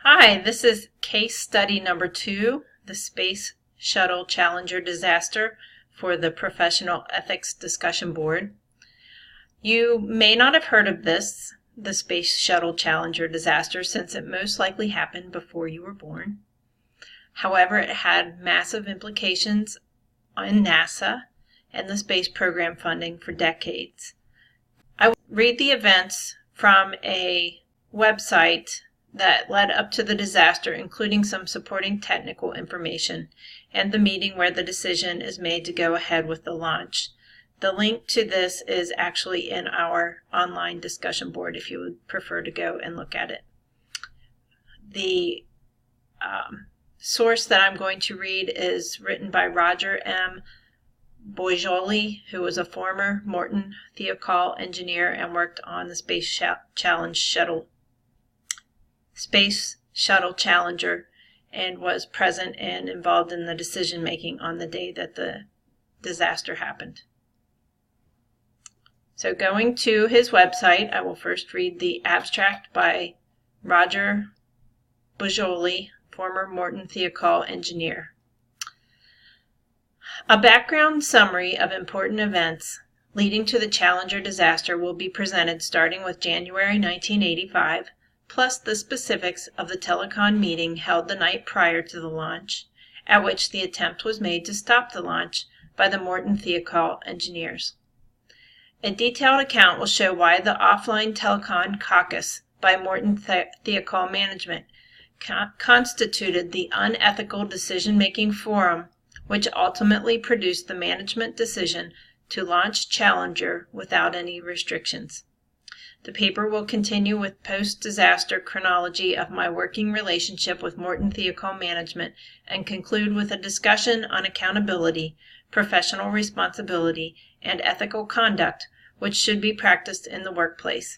Hi, this is case study number 2, the Space Shuttle Challenger disaster for the Professional Ethics Discussion Board. You may not have heard of this, the Space Shuttle Challenger disaster, since it most likely happened before you were born. However, it had massive implications in NASA and the space program funding for decades. I will read the events from a website that led up to the disaster, including some supporting technical information, and the meeting where the decision is made to go ahead with the launch. The link to this is actually in our online discussion board if you would prefer to go and look at it. The source that I'm going to read is written by Roger M. Boisjoli, who was a former Morton Thiokol engineer and worked on the Space Shuttle Challenger and was present and involved in the decision making on the day that the disaster happened. So going to his website, I will first read the abstract by Roger Boisjoli, former Morton Thiokol engineer. A background summary of important events leading to the Challenger disaster will be presented starting with January 1985, plus the specifics of the telecon meeting held the night prior to the launch, at which the attempt was made to stop the launch by the Morton Thiokol engineers. A detailed account will show why the offline telecon caucus by Morton Thiokol management constituted the unethical decision-making forum which ultimately produced the management decision to launch Challenger without any restrictions. The paper will continue with post-disaster chronology of my working relationship with Morton Thiokol management and conclude with a discussion on accountability, professional responsibility, and ethical conduct which should be practiced in the workplace,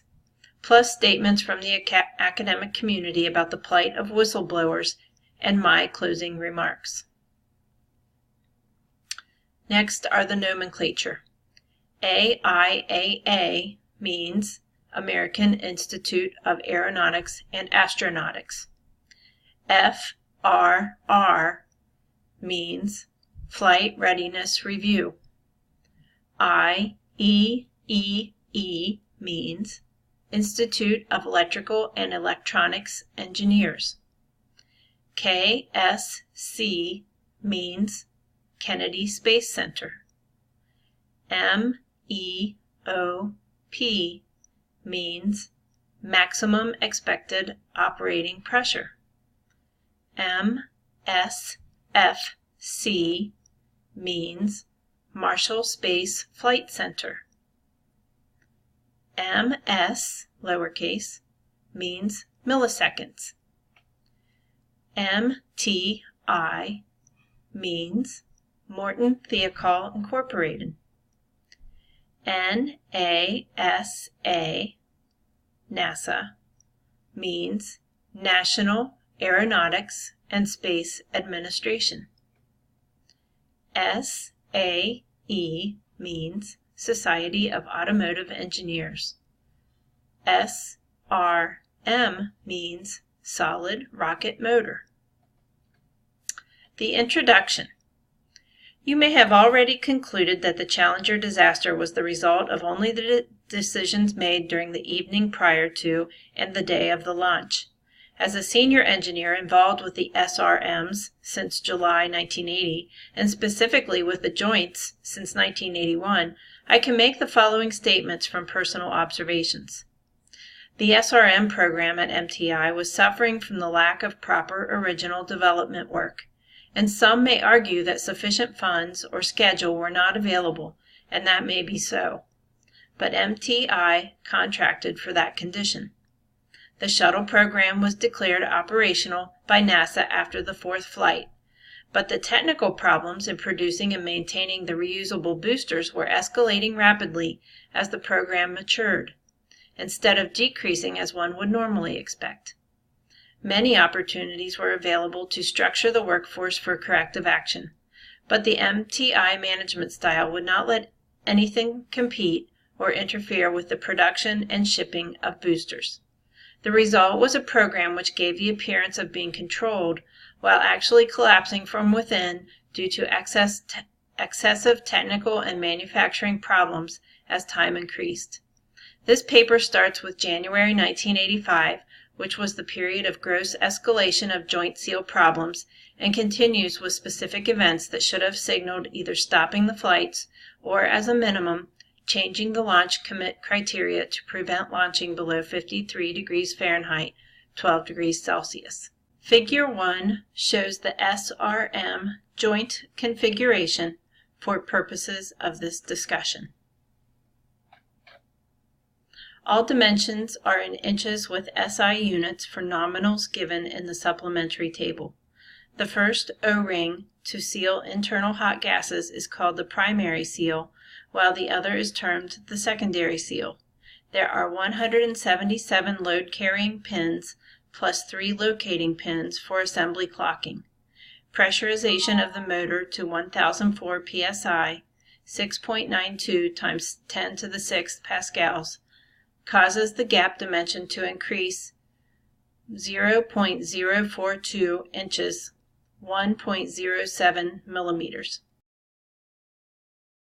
plus statements from the academic community about the plight of whistleblowers and my closing remarks. Next are the nomenclature. AIAA means American Institute of Aeronautics and Astronautics. FRR means Flight Readiness Review. IEEE means Institute of Electrical and Electronics Engineers. KSC means Kennedy Space Center. MEOP means Maximum Expected Operating Pressure. MSFC means Marshall Space Flight Center. MS, lowercase, means milliseconds. MTI means Morton Thiokol Incorporated. NASA, NASA, means National Aeronautics and Space Administration. SAE means Society of Automotive Engineers. SRM means Solid Rocket Motor. The introduction. You may have already concluded that the Challenger disaster was the result of only the decisions made during the evening prior to and the day of the launch. As a senior engineer involved with the SRMs since July 1980, and specifically with the joints since 1981, I can make the following statements from personal observations. The SRM program at MTI was suffering from the lack of proper original development work, and some may argue that sufficient funds or schedule were not available, and that may be so. But MTI contracted for that condition. The shuttle program was declared operational by NASA after the 4th flight, but the technical problems in producing and maintaining the reusable boosters were escalating rapidly as the program matured, instead of decreasing as one would normally expect. Many opportunities were available to structure the workforce for corrective action, but the MTI management style would not let anything compete or interfere with the production and shipping of boosters. The result was a program which gave the appearance of being controlled while actually collapsing from within due to excessive technical and manufacturing problems as time increased. This paper starts with January 1985, which was the period of gross escalation of joint seal problems, and continues with specific events that should have signaled either stopping the flights or, as a minimum, changing the launch commit criteria to prevent launching below 53 degrees Fahrenheit, 12 degrees Celsius. Figure 1 shows the SRM joint configuration for purposes of this discussion. All dimensions are in inches with SI units for nominals given in the supplementary table. The first O-ring to seal internal hot gases is called the primary seal, while the other is termed the secondary seal. There are 177 load-carrying pins plus 3 locating pins for assembly clocking. Pressurization of the motor to 1004 psi, 6.92 times 10 to the 6th pascals, causes the gap dimension to increase 0.042 inches, 1.07 millimeters.